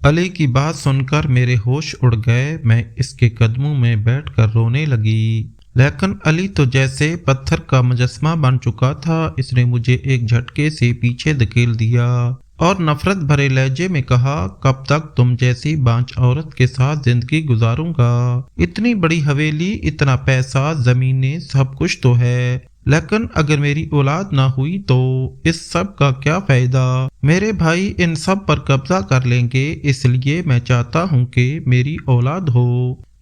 علی کی بات سن کر میرے ہوش اڑ گئے۔ میں اس کے قدموں میں بیٹھ کر رونے لگی، لیکن علی تو جیسے پتھر کا مجسمہ بن چکا تھا۔ اس نے مجھے ایک جھٹکے سے پیچھے دھکیل دیا اور نفرت بھرے لہجے میں کہا، کب تک تم جیسی بانج عورت کے ساتھ زندگی گزاروں گا؟ اتنی بڑی حویلی، اتنا پیسہ، زمینیں، سب کچھ تو ہے، لیکن اگر میری اولاد نہ ہوئی تو اس سب کا کیا فائدہ؟ میرے بھائی ان سب پر قبضہ کر لیں گے، اس لیے میں چاہتا ہوں کہ میری اولاد ہو،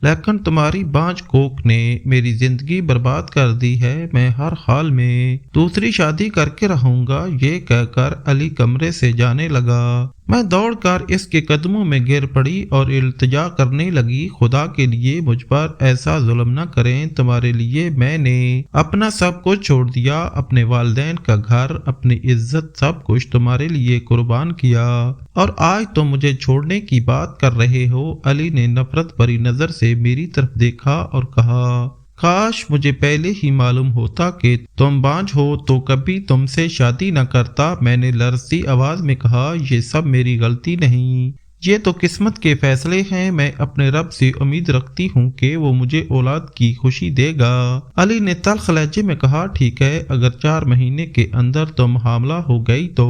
لیکن تمہاری بانج کوک نے میری زندگی برباد کر دی ہے۔ میں ہر حال میں دوسری شادی کر کے رہوں گا۔ یہ کہہ کر علی کمرے سے جانے لگا۔ میں دوڑ کر اس کے قدموں میں گر پڑی اور التجا کرنے لگی، خدا کے لیے مجھ پر ایسا ظلم نہ کریں۔ تمہارے لیے میں نے اپنا سب کچھ چھوڑ دیا، اپنے والدین کا گھر، اپنی عزت، سب کچھ تمہارے لیے قربان کیا، اور آج تم مجھے چھوڑنے کی بات کر رہے ہو۔ علی نے نفرت بھری نظر سے میری طرف دیکھا اور کہا، کاش مجھے پہلے ہی معلوم ہوتا کہ تم بانج ہو تو کبھی تم سے شادی نہ کرتا۔ میں نے لرزتی آواز میں کہا، یہ سب میری غلطی نہیں، یہ تو قسمت کے فیصلے ہیں۔ میں اپنے رب سے امید رکھتی ہوں کہ وہ مجھے اولاد کی خوشی دے گا۔ علی نے تلخ لہجے میں کہا، ٹھیک ہے، اگر 4 مہینے کے اندر تم حاملہ ہو گئی تو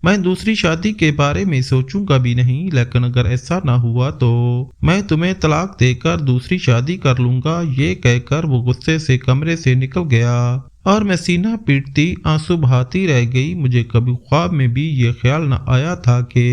میں دوسری شادی کے بارے میں سوچوں گا بھی نہیں، لیکن اگر ایسا نہ ہوا تو میں تمہیں طلاق دے کر دوسری شادی کر لوں گا۔ یہ کہہ کر وہ غصے سے کمرے سے نکل گیا اور میں سینہ پیٹتی آنسو بہاتی رہ گئی۔ مجھے کبھی خواب میں بھی یہ خیال نہ آیا تھا کہ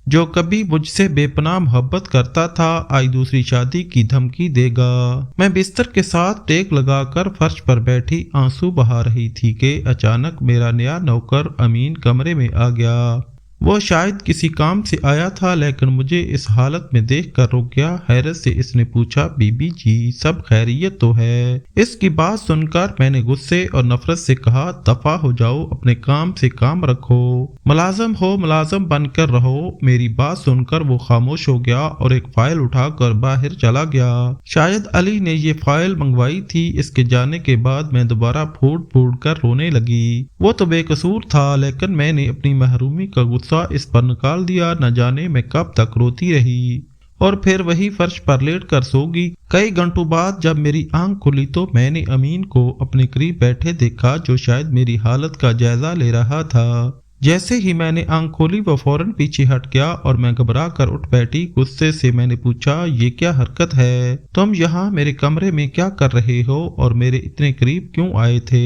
جو کبھی مجھ سے بے پناہ محبت کرتا تھا آج دوسری شادی کی دھمکی دے گا۔ میں بستر کے ساتھ ٹیک لگا کر فرش پر بیٹھی آنسو بہا رہی تھی کہ اچانک میرا نیا نوکر امین کمرے میں آ گیا۔ وہ شاید کسی کام سے آیا تھا، لیکن مجھے اس حالت میں دیکھ کر رک گیا۔ حیرت سے اس نے پوچھا، بی بی جی سب خیریت تو ہے؟ اس کی بات سن کر میں نے غصے اور نفرت سے کہا، دفع ہو جاؤ، اپنے کام سے کام رکھو، ملازم ہو ملازم بن کر رہو۔ میری بات سن کر وہ خاموش ہو گیا اور ایک فائل اٹھا کر باہر چلا گیا۔ شاید علی نے یہ فائل منگوائی تھی۔ اس کے جانے کے بعد میں دوبارہ پھوٹ پھوٹ کر رونے لگی۔ وہ تو بے قصور تھا، لیکن میں نے اپنی محرومی کا غصہ اس پر نکال دیا۔ نہ جانے میں کب تک روتی رہی اور پھر وہی فرش پر لیٹ کر سو گئی۔ کئی گھنٹوں بعد جب میری آنکھ کھلی تو میں نے امین کو اپنے قریب بیٹھے دیکھا، جو شاید میری حالت کا جائزہ لے رہا تھا۔ جیسے ہی میں نے آنکھ کھولی وہ فوراً پیچھے ہٹ گیا اور میں گھبرا کر اٹھ بیٹھی۔ غصے سے میں نے پوچھا، یہ کیا حرکت ہے؟ تم یہاں میرے کمرے میں کیا کر رہے ہو اور میرے اتنے قریب کیوں آئے تھے؟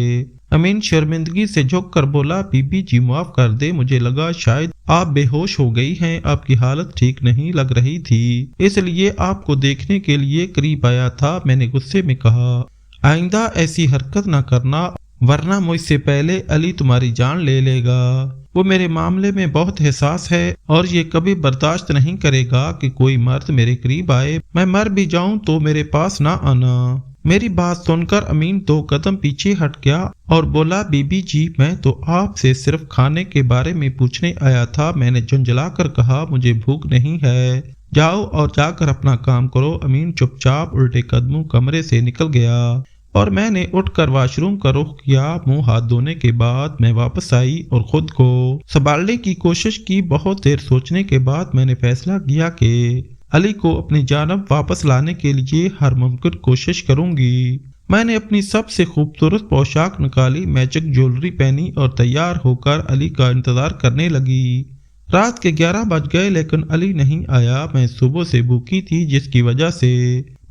امین شرمندگی سے جھک کر بولا، بی بی جی معاف کر دے، مجھے لگا شاید آپ بے ہوش ہو گئی ہیں، آپ کی حالت ٹھیک نہیں لگ رہی تھی، اس لیے آپ کو دیکھنے کے لیے قریب آیا تھا۔ میں نے غصے میں کہا، آئندہ ایسی حرکت نہ کرنا ورنہ مجھ سے پہلے علی تمہاری جان لے لے گا۔ وہ میرے معاملے میں بہت حساس ہے اور یہ کبھی برداشت نہیں کرے گا کہ کوئی مرد میرے قریب آئے، میں مر بھی جاؤں تو میرے پاس نہ آنا۔ میری بات سن کر امین 2 قدم پیچھے ہٹ گیا اور بولا، بی بی جی میں تو آپ سے صرف کھانے کے بارے میں پوچھنے آیا تھا۔ میں نے جھنجھلا کر کہا، مجھے بھوک نہیں ہے، جاؤ اور جا کر اپنا کام کرو۔ امین چپ چاپ الٹے قدموں کمرے سے نکل گیا اور میں نے اٹھ کر واش روم کا رخ کیا۔ منہ ہاتھ دھونے کے بعد میں واپس آئی اور خود کو سنبھالنے کی کوشش کی۔ بہت دیر سوچنے کے بعد میں نے فیصلہ کیا کہ علی کو اپنی جانب واپس لانے کے لیے ہر ممکن کوشش کروں گی۔ میں نے اپنی سب سے خوبصورت پوشاک نکالی، میچنگ جیولری پہنی اور تیار ہو کر علی کا انتظار کرنے لگی۔ رات کے 11 بج گئے لیکن علی نہیں آیا۔ میں صبح سے بھوکی تھی، جس کی وجہ سے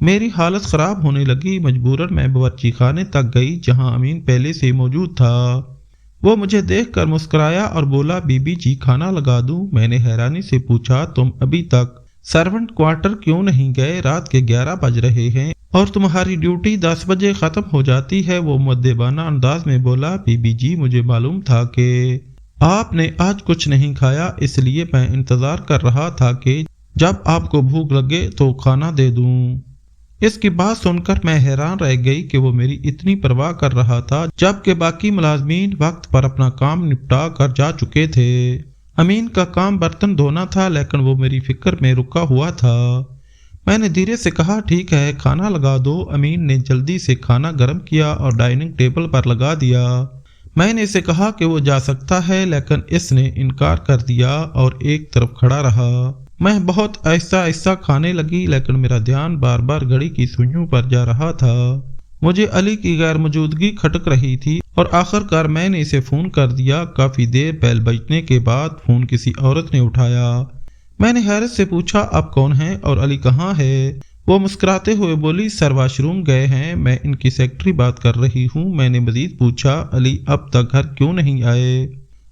میری حالت خراب ہونے لگی۔ مجبوراً میں باورچی خانے تک گئی جہاں امین پہلے سے موجود تھا۔ وہ مجھے دیکھ کر مسکرایا اور بولا، بی بی جی کھانا لگا دوں؟ میں نے حیرانی سے پوچھا، تم ابھی تک سرونٹ کوارٹر کیوں نہیں گئے؟ رات کے 11 بج رہے ہیں اور تمہاری ڈیوٹی 10 بجے ختم ہو جاتی ہے۔ وہ مؤدبانہ انداز میں بولا، بی بی جی مجھے معلوم تھا کہ آپ نے آج کچھ نہیں کھایا، اس لیے میں انتظار کر رہا تھا کہ جب آپ کو بھوک لگے تو کھانا دے دوں۔ اس کی بات سن کر میں حیران رہ گئی کہ وہ میری اتنی پرواہ کر رہا تھا جبکہ باقی ملازمین وقت پر اپنا کام نپٹا کر جا چکے تھے۔ امین کا کام برتن دھونا تھا لیکن وہ میری فکر میں رکا ہوا تھا۔ میں نے دھیرے سے کہا، ٹھیک ہے کھانا لگا دو۔ امین نے جلدی سے کھانا گرم کیا اور ڈائننگ ٹیبل پر لگا دیا۔ میں نے اسے کہا کہ وہ جا سکتا ہے لیکن اس نے انکار کر دیا اور ایک طرف کھڑا رہا۔ میں بہت آہستہ آہستہ کھانے لگی، لیکن میرا دھیان بار بار گھڑی کی سوئیوں پر جا رہا تھا۔ مجھے علی کی غیر موجودگی کھٹک رہی تھی اور آخر کار میں نے اسے فون کر دیا۔ کافی دیر بیل بجنے کے بعد فون کسی عورت نے اٹھایا۔ میں نے حیرت سے پوچھا، آپ کون ہیں اور علی کہاں ہے؟ وہ مسکراتے ہوئے بولی، سر واش روم گئے ہیں، میں ان کی سیکرٹری بات کر رہی ہوں۔ میں نے مزید پوچھا، علی اب تک گھر کیوں نہیں آئے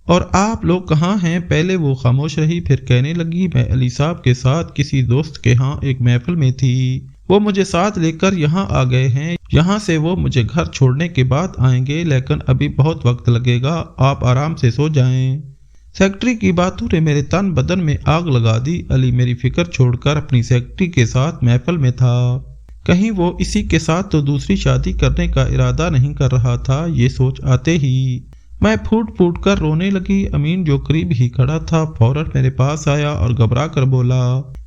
اور آپ لوگ کہاں ہیں؟ پہلے وہ خاموش رہی، پھر کہنے لگی، میں علی صاحب کے ساتھ کسی دوست کے ہاں ایک محفل میں تھی، وہ مجھے ساتھ لے کر یہاں آ گئے ہیں، یہاں سے وہ مجھے گھر چھوڑنے کے بعد آئیں گے، لیکن ابھی بہت وقت لگے گا، آپ آرام سے سو جائیں۔ سیکرٹری کی باتوں نے میرے تن بدن میں آگ لگا دی۔ علی میری فکر چھوڑ کر اپنی سیکرٹری کے ساتھ محفل میں تھا، کہیں وہ اسی کے ساتھ تو دوسری شادی کرنے کا ارادہ نہیں کر رہا تھا۔ یہ سوچ آتے ہی میں پھوٹ پھوٹ کر رونے لگی۔ امین جو قریب ہی کھڑا تھا فوراً میرے پاس آیا اور گھبرا کر بولا،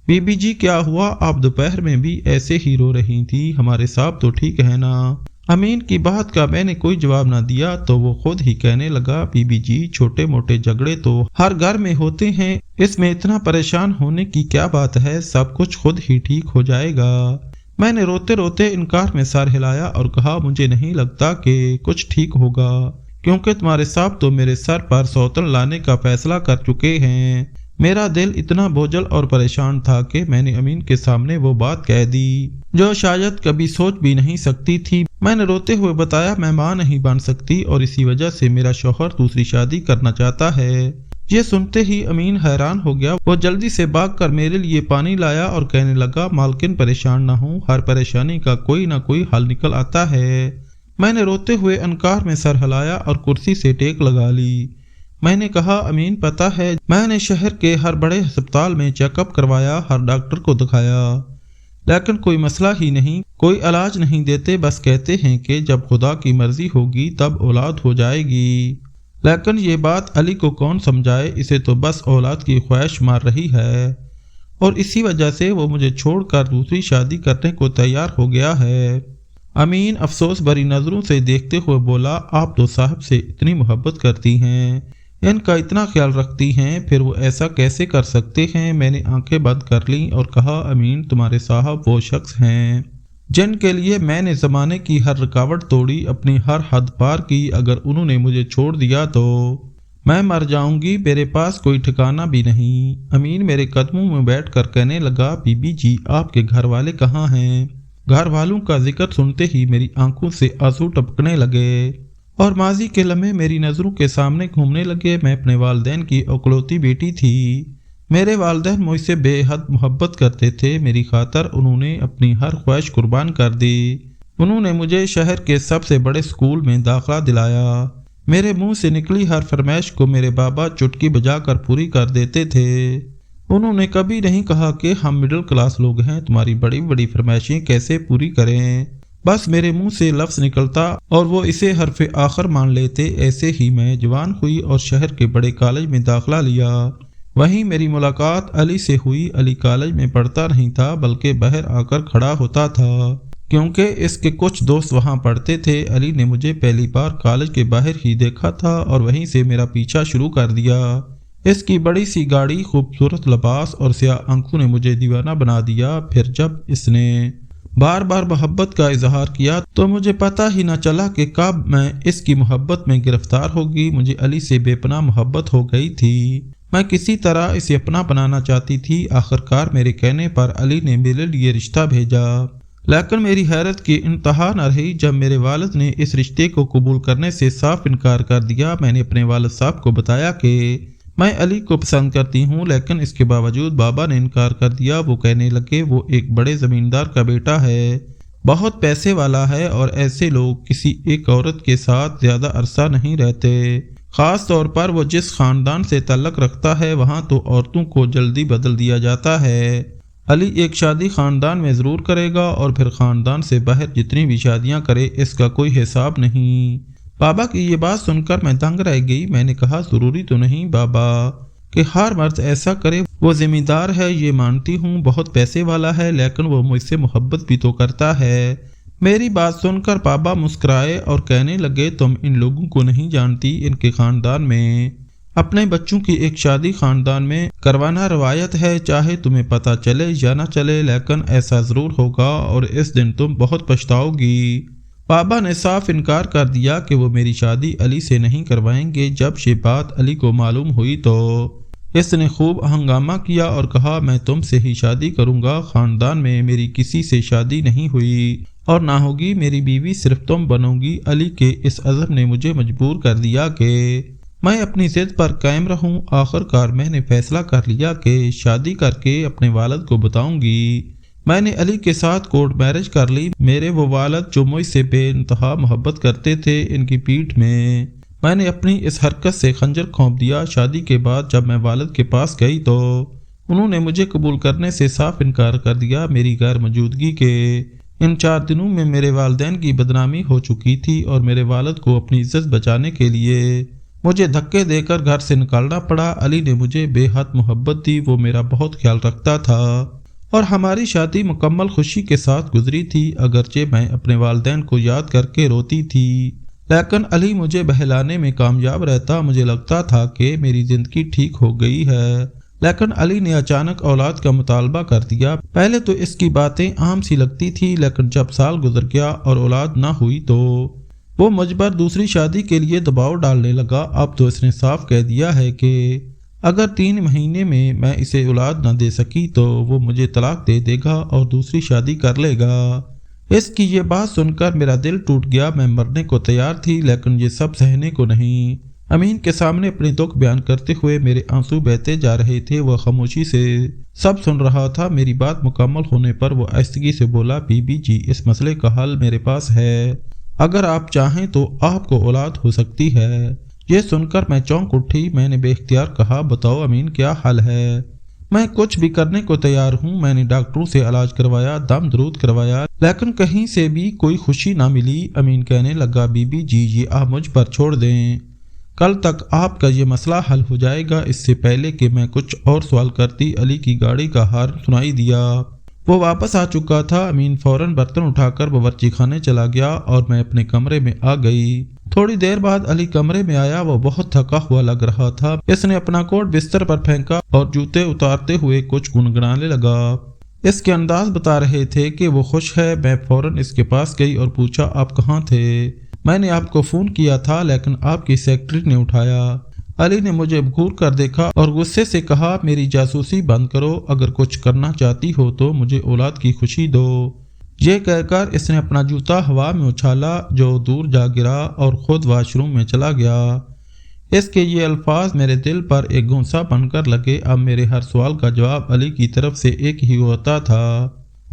بی بی جی کیا ہوا؟ آپ دوپہر میں بھی ایسے ہی رو رہی تھی، ہمارے صاحب تو ٹھیک ہے نا؟ امین کی بات کا میں نے کوئی جواب نہ دیا تو وہ خود ہی کہنے لگا، بی بی جی چھوٹے موٹے جھگڑے تو ہر گھر میں ہوتے ہیں، اس میں اتنا پریشان ہونے کی کیا بات ہے، سب کچھ خود ہی ٹھیک ہو جائے گا۔ میں نے روتے روتے انکار میں سر ہلایا اور کہا، مجھے نہیں لگتا کہ کچھ ٹھیک ہوگا، کیونکہ تمہارے صاحب تو میرے سر پر سوتن لانے کا فیصلہ کر چکے ہیں۔ میرا دل اتنا بوجھل اور پریشان تھا کہ میں نے امین کے سامنے وہ بات کہہ دی جو شاید کبھی سوچ بھی نہیں سکتی تھی۔ میں نے روتے ہوئے بتایا، میں ماں نہیں بن سکتی اور اسی وجہ سے میرا شوہر دوسری شادی کرنا چاہتا ہے۔ یہ سنتے ہی امین حیران ہو گیا، وہ جلدی سے بھاگ کر میرے لیے پانی لایا اور کہنے لگا، مالکن پریشان نہ ہوں، ہر پریشانی کا کوئی نہ کوئی حل نکل آتا ہے۔ میں نے روتے ہوئے انکار میں سر ہلایا اور کرسی سے ٹیک لگا لی۔ میں نے کہا، امین پتہ ہے میں نے شہر کے ہر بڑے ہسپتال میں چیک اپ کروایا، ہر ڈاکٹر کو دکھایا، لیکن کوئی مسئلہ ہی نہیں، کوئی علاج نہیں دیتے، بس کہتے ہیں کہ جب خدا کی مرضی ہوگی تب اولاد ہو جائے گی، لیکن یہ بات علی کو کون سمجھائے، اسے تو بس اولاد کی خواہش مار رہی ہے اور اسی وجہ سے وہ مجھے چھوڑ کر دوسری شادی کرنے کو تیار ہو گیا ہے۔ امین افسوس بھری نظروں سے دیکھتے ہوئے بولا، آپ تو صاحب سے اتنی محبت کرتی ہیں، ان کا اتنا خیال رکھتی ہیں، پھر وہ ایسا کیسے کر سکتے ہیں؟ میں نے آنکھیں بند کر لیں اور کہا، امین تمہارے صاحب وہ شخص ہیں جن کے لیے میں نے زمانے کی ہر رکاوٹ توڑی، اپنی ہر حد پار کی، اگر انہوں نے مجھے چھوڑ دیا تو میں مر جاؤں گی، میرے پاس کوئی ٹھکانہ بھی نہیں۔ امین میرے قدموں میں بیٹھ کر کہنے لگا، بی بی جی آپ کے گھر والے کہاں ہیں؟ گھر والوں کا ذکر سنتے ہی میری آنکھوں سے آنسو ٹپکنے لگے اور ماضی کے لمحے میری نظروں کے سامنے گھومنے لگے۔ میں اپنے والدین کی اکلوتی بیٹی تھی، میرے والدین مجھ سے بے حد محبت کرتے تھے، میری خاطر انہوں نے اپنی ہر خواہش قربان کر دی، انہوں نے مجھے شہر کے سب سے بڑے اسکول میں داخلہ دلایا، میرے منہ سے نکلی ہر فرمائش کو میرے بابا چٹکی بجا کر پوری کر دیتے تھے، انہوں نے کبھی نہیں کہا کہ ہم مڈل کلاس لوگ ہیں، تمہاری بڑی بڑی فرمائشیں کیسے پوری کریں، بس میرے منہ سے لفظ نکلتا اور وہ اسے حرف آخر مان لیتے۔ ایسے ہی میں جوان ہوئی اور شہر کے بڑے کالج میں داخلہ لیا، وہیں میری ملاقات علی سے ہوئی۔ علی کالج میں پڑھتا نہیں تھا بلکہ باہر آ کر کھڑا ہوتا تھا، کیونکہ اس کے کچھ دوست وہاں پڑھتے تھے۔ علی نے مجھے پہلی بار کالج کے باہر ہی دیکھا تھا اور وہیں سے میرا پیچھا شروع کر دیا۔ اس کی بڑی سی گاڑی، خوبصورت لباس اور سیاہ آنکھوں نے مجھے دیوانہ بنا دیا۔ پھر جب اس نے بار بار محبت کا اظہار کیا تو مجھے پتہ ہی نہ چلا کہ کب میں اس کی محبت میں گرفتار ہوگی۔ مجھے علی سے بے پناہ محبت ہو گئی تھی، میں کسی طرح اسے اپنا بنانا چاہتی تھی۔ آخر کار میرے کہنے پر علی نے میرے لیے رشتہ بھیجا، لیکن میری حیرت کی انتہا نہ رہی جب میرے والد نے اس رشتے کو قبول کرنے سے صاف انکار کر دیا۔ میں نے اپنے والد صاحب کو بتایا کہ میں علی کو پسند کرتی ہوں، لیکن اس کے باوجود بابا نے انکار کر دیا۔ وہ کہنے لگے، وہ ایک بڑے زمیندار کا بیٹا ہے، بہت پیسے والا ہے اور ایسے لوگ کسی ایک عورت کے ساتھ زیادہ عرصہ نہیں رہتے، خاص طور پر وہ جس خاندان سے تعلق رکھتا ہے وہاں تو عورتوں کو جلدی بدل دیا جاتا ہے۔ علی ایک شادی خاندان میں ضرور کرے گا اور پھر خاندان سے باہر جتنی بھی شادیاں کرے اس کا کوئی حساب نہیں۔ بابا کی یہ بات سن کر میں دنگ رہ گئی۔ میں نے کہا، ضروری تو نہیں بابا کہ ہر مرد ایسا کرے، وہ ذمہ دار ہے یہ مانتی ہوں، بہت پیسے والا ہے، لیکن وہ مجھ سے محبت بھی تو کرتا ہے۔ میری بات سن کر بابا مسکرائے اور کہنے لگے، تم ان لوگوں کو نہیں جانتی، ان کے خاندان میں اپنے بچوں کی ایک شادی خاندان میں کروانا روایت ہے، چاہے تمہیں پتہ چلے یا نہ چلے، لیکن ایسا ضرور ہوگا اور اس دن تم بہت پچھتاؤ گی۔ بابا نے صاف انکار کر دیا کہ وہ میری شادی علی سے نہیں کروائیں گے۔ جب یہ بات علی کو معلوم ہوئی تو اس نے خوب ہنگامہ کیا اور کہا، میں تم سے ہی شادی کروں گا، خاندان میں میری کسی سے شادی نہیں ہوئی اور نہ ہوگی، میری بیوی صرف تم بنو گی۔ علی کے اس عزم نے مجھے مجبور کر دیا کہ میں اپنی ضد پر قائم رہوں۔ آخر کار میں نے فیصلہ کر لیا کہ شادی کر کے اپنے والد کو بتاؤں گی۔ میں نے علی کے ساتھ کورٹ میرج کر لی۔ میرے وہ والد جو مجھ سے بے انتہا محبت کرتے تھے، ان کی پیٹھ میں نے اپنی اس حرکت سے خنجر کھونپ دیا۔ شادی کے بعد جب میں والد کے پاس گئی تو انہوں نے مجھے قبول کرنے سے صاف انکار کر دیا۔ میری غیر موجودگی کے ان 4 دنوں میں میرے والدین کی بدنامی ہو چکی تھی اور میرے والد کو اپنی عزت بچانے کے لیے مجھے دھکے دے کر گھر سے نکالنا پڑا۔ علی نے مجھے بے حد محبت دی، وہ میرا بہت خیال رکھتا تھا اور ہماری شادی مکمل خوشی کے ساتھ گزری تھی، اگرچہ میں اپنے والدین کو یاد کر کے روتی تھی، لیکن علی مجھے بہلانے میں کامیاب رہتا۔ مجھے لگتا تھا کہ میری زندگی ٹھیک ہو گئی ہے، لیکن علی نے اچانک اولاد کا مطالبہ کر دیا۔ پہلے تو اس کی باتیں عام سی لگتی تھی، لیکن جب سال گزر گیا اور اولاد نہ ہوئی تو وہ مجھ پر دوسری شادی کے لیے دباؤ ڈالنے لگا۔ اب تو اس نے صاف کہہ دیا ہے کہ اگر 3 مہینے میں اسے اولاد نہ دے سکی تو وہ مجھے طلاق دے دے گا اور دوسری شادی کر لے گا۔ اس کی یہ بات سن کر میرا دل ٹوٹ گیا۔ میں مرنے کو تیار تھی، لیکن یہ سب سہنے کو نہیں۔ امین کے سامنے اپنے دکھ بیان کرتے ہوئے میرے آنسو بہتے جا رہے تھے۔ وہ خاموشی سے سب سن رہا تھا۔ میری بات مکمل ہونے پر وہ آہستگی سے بولا، بی بی جی، اس مسئلے کا حل میرے پاس ہے، اگر آپ چاہیں تو آپ کو اولاد ہو سکتی ہے۔ یہ سن کر میں چونک اٹھی۔ میں نے بے اختیار کہا، بتاؤ امین، کیا حل ہے؟ میں کچھ بھی کرنے کو تیار ہوں۔ میں نے ڈاکٹروں سے علاج کروایا، دم درود کروایا، لیکن کہیں سے بھی کوئی خوشی نہ ملی۔ امین کہنے لگا، بی بی جی، یہ آپ مجھ پر چھوڑ دیں، کل تک آپ کا یہ مسئلہ حل ہو جائے گا۔ اس سے پہلے کہ میں کچھ اور سوال کرتی، علی کی گاڑی کا ہارن سنائی دیا۔ وہ واپس آ چکا تھا۔ امین فوراً برتن اٹھا کر باورچی خانے چلا گیا اور میں اپنے کمرے میں آ گئی۔ تھوڑی دیر بعد علی کمرے میں آیا۔ وہ بہت تھکا ہوا لگ رہا تھا۔ اس نے اپنا کوٹ بستر پر پھینکا اور جوتے اتارتے ہوئے کچھ گنگنانے لگا۔ اس کے انداز بتا رہے تھے کہ وہ خوش ہے۔ میں فوراً اس کے پاس گئی اور پوچھا، آپ کہاں تھے؟ میں نے آپ کو فون کیا تھا، لیکن آپ کی سیکرٹری نے اٹھایا۔ علی نے مجھے گھور کر دیکھا اور غصے سے کہا، میری جاسوسی بند کرو، اگر کچھ کرنا چاہتی ہو تو مجھے اولاد کی خوشی دو۔ یہ کہہ کر اس نے اپنا جوتا ہوا میں اچھالا جو دور جا گرا اور خود واش روم میں چلا گیا۔ اس کے یہ الفاظ میرے دل پر ایک گھونسا بن کر لگے۔ اب میرے ہر سوال کا جواب علی کی طرف سے ایک ہی ہوتا تھا،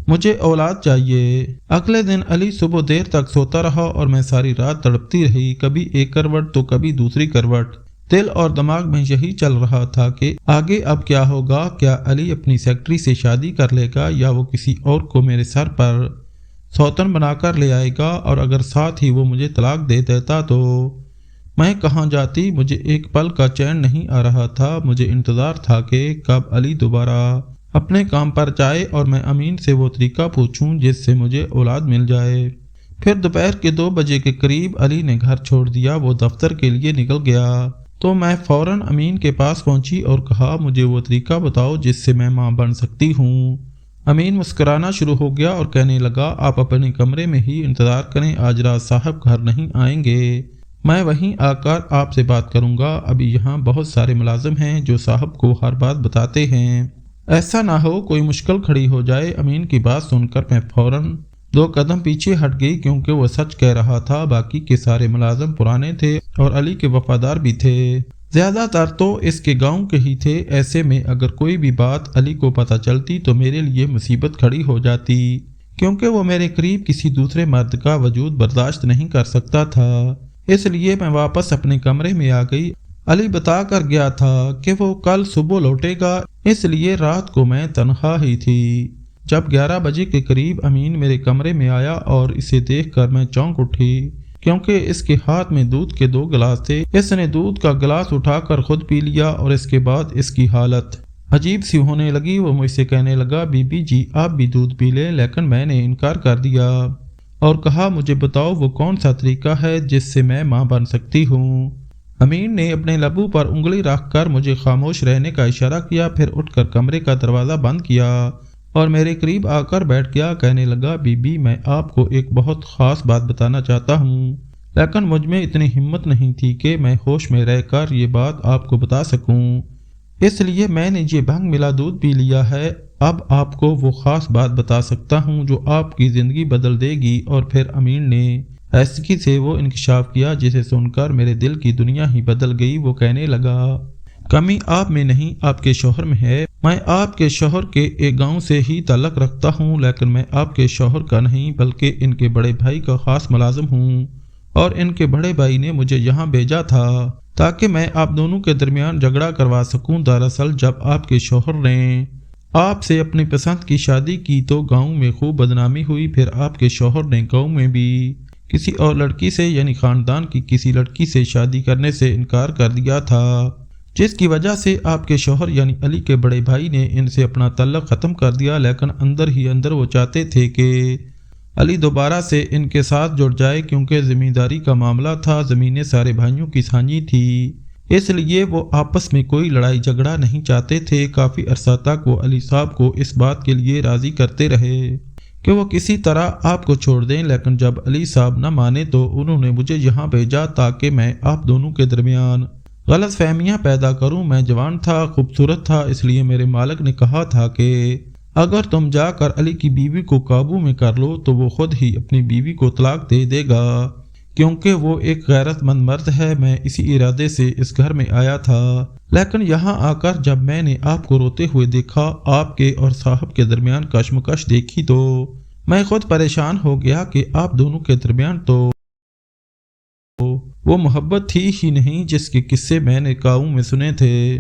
مجھے اولاد چاہیے۔ اگلے دن علی صبح دیر تک سوتا رہا اور میں ساری رات تڑپتی رہی، کبھی ایک کروٹ تو کبھی دوسری کروٹ۔ دل اور دماغ میں یہی چل رہا تھا کہ آگے اب کیا ہوگا؟ کیا علی اپنی سیکرٹری سے شادی کر لے گا یا وہ کسی اور کو میرے سر پر سوتن بنا کر لے آئے گا؟ اور اگر ساتھ ہی وہ مجھے طلاق دے دیتا تو میں کہاں جاتی؟ مجھے ایک پل کا چین نہیں آ رہا تھا۔ مجھے انتظار تھا کہ کب علی دوبارہ اپنے کام پر جائے اور میں امین سے وہ طریقہ پوچھوں جس سے مجھے اولاد مل جائے۔ پھر دوپہر کے 2 بجے کے قریب علی نے گھر چھوڑ دیا۔ وہ دفتر کے لیے نکل گیا تو میں فوراً امین کے پاس پہنچی اور کہا، مجھے وہ طریقہ بتاؤ جس سے میں ماں بن سکتی ہوں۔ امین مسکرانا شروع ہو گیا اور کہنے لگا، آپ اپنے کمرے میں ہی انتظار کریں، آج رات صاحب گھر نہیں آئیں گے، میں وہیں آ کر آپ سے بات کروں گا۔ ابھی یہاں بہت سارے ملازم ہیں جو صاحب کو ہر بات بتاتے ہیں، ایسا نہ ہو کوئی مشکل کھڑی ہو جائے۔ امین کی بات سن کر میں فوراً 2 قدم پیچھے ہٹ گئی، کیونکہ وہ سچ کہہ رہا تھا۔ باقی کے سارے ملازم پرانے تھے اور علی کے وفادار بھی تھے، زیادہ تر تو اس کے گاؤں کے ہی تھے۔ ایسے میں اگر کوئی بھی بات علی کو پتہ چلتی تو میرے لیے مصیبت کھڑی ہو جاتی، کیونکہ وہ میرے قریب کسی دوسرے مرد کا وجود برداشت نہیں کر سکتا تھا۔ اس لیے میں واپس اپنے کمرے میں آ گئی۔ علی بتا کر گیا تھا کہ وہ کل صبح لوٹے گا، اس لیے رات کو میں تنہا ہی تھی۔ جب 11 بجے کے قریب امین میرے کمرے میں آیا اور اسے دیکھ کر میں چونک اٹھی، کیونکہ اس کے ہاتھ میں دودھ کے 2 گلاس تھے۔ اس نے دودھ کا گلاس اٹھا کر خود پی لیا اور اس کے بعد اس کی حالت عجیب سی ہونے لگی۔ وہ مجھ سے کہنے لگا، بی بی جی آپ بھی دودھ پی لیں، لیکن میں نے انکار کر دیا اور کہا، مجھے بتاؤ وہ کون سا طریقہ ہے جس سے میں ماں بن سکتی ہوں۔ امین نے اپنے لبوں پر انگلی رکھ کر مجھے خاموش رہنے کا اشارہ کیا، پھر اٹھ کر کمرے کا دروازہ بند کیا اور میرے قریب آ کر بیٹھ گیا۔ کہنے لگا، بی بی، میں آپ کو ایک بہت خاص بات بتانا چاہتا ہوں، لیکن مجھ میں اتنی ہمت نہیں تھی کہ میں ہوش میں رہ کر یہ بات آپ کو بتا سکوں، اس لیے میں نے یہ بھنگ ملا دودھ پی لیا ہے۔ اب آپ کو وہ خاص بات بتا سکتا ہوں جو آپ کی زندگی بدل دے گی۔ اور پھر امین نے ایسکی سے وہ انکشاف کیا جسے سن کر میرے دل کی دنیا ہی بدل گئی۔ وہ کہنے لگا، کمی آپ میں نہیں، آپ کے شوہر میں ہے۔ میں آپ کے شوہر کے ایک گاؤں سے ہی تعلق رکھتا ہوں، لیکن میں آپ کے شوہر کا نہیں بلکہ ان کے بڑے بھائی کا خاص ملازم ہوں، اور ان کے بڑے بھائی نے مجھے یہاں بھیجا تھا تاکہ میں آپ دونوں کے درمیان جھگڑا کروا سکوں۔ دراصل جب آپ کے شوہر نے آپ سے اپنی پسند کی شادی کی تو گاؤں میں خوب بدنامی ہوئی۔ پھر آپ کے شوہر نے گاؤں میں بھی کسی اور لڑکی سے یعنی خاندان کی کسی لڑکی سے شادی کرنے سے انکار کر دیا تھا، جس کی وجہ سے آپ کے شوہر یعنی علی کے بڑے بھائی نے ان سے اپنا تعلق ختم کر دیا۔ لیکن اندر ہی اندر وہ چاہتے تھے کہ علی دوبارہ سے ان کے ساتھ جڑ جائے، کیونکہ زمینداری کا معاملہ تھا، زمینیں سارے بھائیوں کی سانجھی تھی، اس لیے وہ آپس میں کوئی لڑائی جھگڑا نہیں چاہتے تھے۔ کافی عرصہ تک وہ علی صاحب کو اس بات کے لیے راضی کرتے رہے کہ وہ کسی طرح آپ کو چھوڑ دیں، لیکن جب علی صاحب نہ مانے تو انہوں نے مجھے یہاں بھیجا تاکہ میں آپ دونوں کے درمیان غلط فہمیاں پیدا کروں۔ میں جوان تھا، خوبصورت تھا، اس لیے میرے مالک نے کہا تھا کہ اگر تم جا کر علی کی بیوی کو قابو میں کر لو تو وہ خود ہی اپنی بیوی کو طلاق دے دے گا، کیونکہ وہ ایک غیرت مند مرد ہے۔ میں اسی ارادے سے اس گھر میں آیا تھا، لیکن یہاں آ کر جب میں نے آپ کو روتے ہوئے دیکھا، آپ کے اور صاحب کے درمیان کشمکش دیکھی، تو میں خود پریشان ہو گیا کہ آپ دونوں کے درمیان تو وہ محبت تھی ہی نہیں جس کے قصے میں نے گاؤں میں سنے تھے۔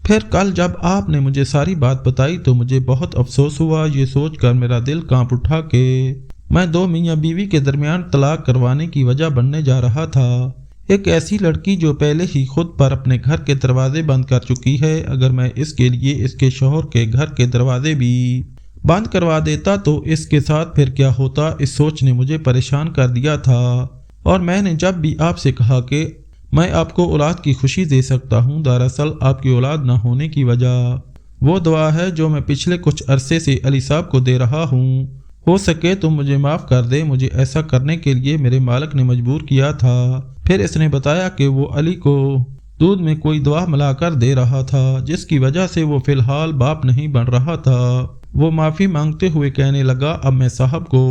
پھر کل جب آپ نے مجھے ساری بات بتائی تو مجھے بہت افسوس ہوا، یہ سوچ کر میرا دل کانپ اٹھا کہ میں دو میاں بیوی کے درمیان طلاق کروانے کی وجہ بننے جا رہا تھا۔ ایک ایسی لڑکی جو پہلے ہی خود پر اپنے گھر کے دروازے بند کر چکی ہے، اگر میں اس کے لیے اس کے شوہر کے گھر کے دروازے بھی بند کروا دیتا تو اس کے ساتھ پھر کیا ہوتا، اس سوچ نے مجھے پریشان کر دیا تھا۔ اور میں نے جب بھی آپ سے کہا کہ میں آپ کو اولاد کی خوشی دے سکتا ہوں، دراصل آپ کی اولاد نہ ہونے کی وجہ وہ دعا ہے جو میں پچھلے کچھ عرصے سے علی صاحب کو دے رہا ہوں۔ ہو سکے تو مجھے معاف کر دے، مجھے ایسا کرنے کے لیے میرے مالک نے مجبور کیا تھا۔ پھر اس نے بتایا کہ وہ علی کو دودھ میں کوئی دوا ملا کر دے رہا تھا، جس کی وجہ سے وہ فی الحال باپ نہیں بن رہا تھا۔ وہ معافی مانگتے ہوئے کہنے لگا، اب میں صاحب کو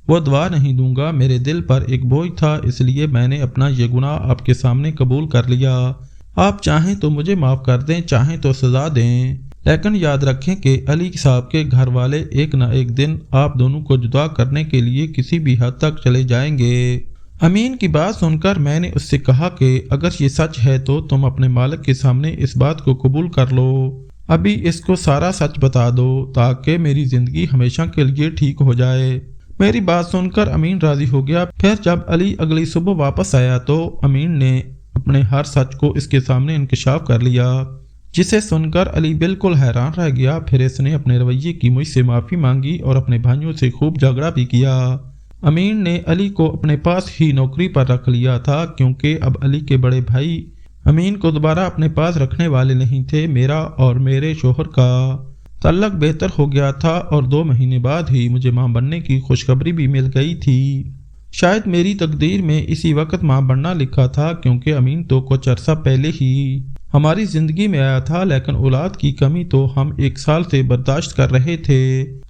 وہ دعا نہیں دوں گا، میرے دل پر ایک بوجھ تھا، اس لیے میں نے اپنا یہ گناہ آپ کے سامنے قبول کر لیا۔ آپ چاہیں تو مجھے معاف کر دیں، چاہیں تو سزا دیں، لیکن یاد رکھیں کہ علی صاحب کے گھر والے ایک نہ ایک دن آپ دونوں کو جدا کرنے کے لیے کسی بھی حد تک چلے جائیں گے۔ امین کی بات سن کر میں نے اس سے کہا کہ اگر یہ سچ ہے تو تم اپنے مالک کے سامنے اس بات کو قبول کر لو، ابھی اس کو سارا سچ بتا دو تاکہ میری زندگی ہمیشہ کے لیے ٹھیک ہو جائے۔ میری بات سن کر امین راضی ہو گیا۔ پھر جب علی اگلی صبح واپس آیا تو امین نے اپنے ہر سچ کو اس کے سامنے انکشاف کر لیا، جسے سن کر علی بالکل حیران رہ گیا۔ پھر اس نے اپنے رویے کی مجھ سے معافی مانگی اور اپنے بھائیوں سے خوب جھگڑا بھی کیا۔ امین نے علی کو اپنے پاس ہی نوکری پر رکھ لیا تھا، کیونکہ اب علی کے بڑے بھائی امین کو دوبارہ اپنے پاس رکھنے والے نہیں تھے۔ میرا اور میرے شوہر کا تعلق بہتر ہو گیا تھا اور 2 مہینے بعد ہی مجھے ماں بننے کی خوشخبری بھی مل گئی تھی۔ شاید میری تقدیر میں اسی وقت ماں بننا لکھا تھا، کیونکہ امین تو کچھ عرصہ پہلے ہی ہماری زندگی میں آیا تھا، لیکن اولاد کی کمی تو ہم 1 سال سے برداشت کر رہے تھے۔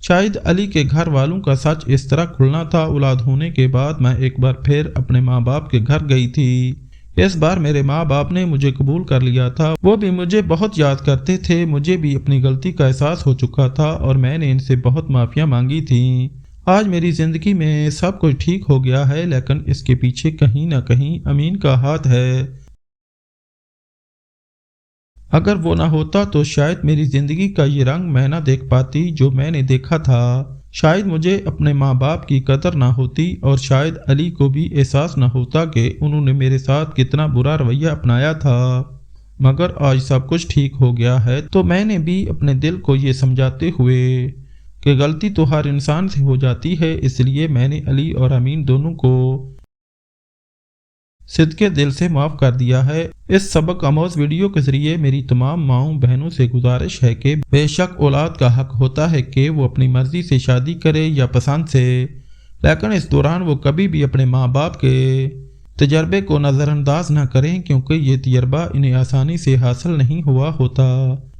شاید علی کے گھر والوں کا سچ اس طرح کھلنا تھا۔ اولاد ہونے کے بعد میں ایک بار پھر اپنے ماں باپ کے گھر گئی تھی۔ اس بار میرے ماں باپ نے مجھے قبول کر لیا تھا، وہ بھی مجھے بہت یاد کرتے تھے۔ مجھے بھی اپنی غلطی کا احساس ہو چکا تھا اور میں نے ان سے بہت معافیاں مانگی تھیں۔ آج میری زندگی میں سب کچھ ٹھیک ہو گیا ہے، لیکن اس کے پیچھے کہیں نہ کہیں امین کا ہاتھ ہے۔ اگر وہ نہ ہوتا تو شاید میری زندگی کا یہ رنگ میں نہ دیکھ پاتی جو میں نے دیکھا تھا، شاید مجھے اپنے ماں باپ کی قدر نہ ہوتی، اور شاید علی کو بھی احساس نہ ہوتا کہ انہوں نے میرے ساتھ کتنا برا رویہ اپنایا تھا۔ مگر آج سب کچھ ٹھیک ہو گیا ہے تو میں نے بھی اپنے دل کو یہ سمجھاتے ہوئے کہ غلطی تو ہر انسان سے ہو جاتی ہے، اس لیے میں نے علی اور امین دونوں کو صدقے دل سے معاف کر دیا ہے۔ اس سبق آموز ویڈیو کے ذریعے میری تمام ماؤں بہنوں سے گزارش ہے کہ بے شک اولاد کا حق ہوتا ہے کہ وہ اپنی مرضی سے شادی کرے یا پسند سے، لیکن اس دوران وہ کبھی بھی اپنے ماں باپ کے تجربے کو نظر انداز نہ کریں، کیونکہ یہ تجربہ انہیں آسانی سے حاصل نہیں ہوا ہوتا،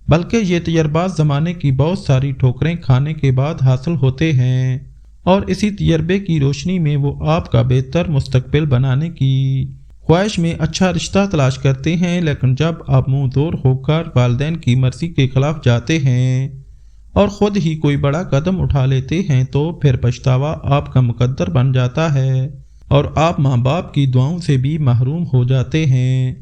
بلکہ یہ تجربات زمانے کی بہت ساری ٹھوکریں کھانے کے بعد حاصل ہوتے ہیں، اور اسی تجربے کی روشنی میں وہ آپ کا بہتر مستقبل بنانے کی خواہش میں اچھا رشتہ تلاش کرتے ہیں۔ لیکن جب آپ منہ دور ہو کر والدین کی مرضی کے خلاف جاتے ہیں اور خود ہی کوئی بڑا قدم اٹھا لیتے ہیں تو پھر پچھتاوا آپ کا مقدر بن جاتا ہے اور آپ ماں باپ کی دعاؤں سے بھی محروم ہو جاتے ہیں۔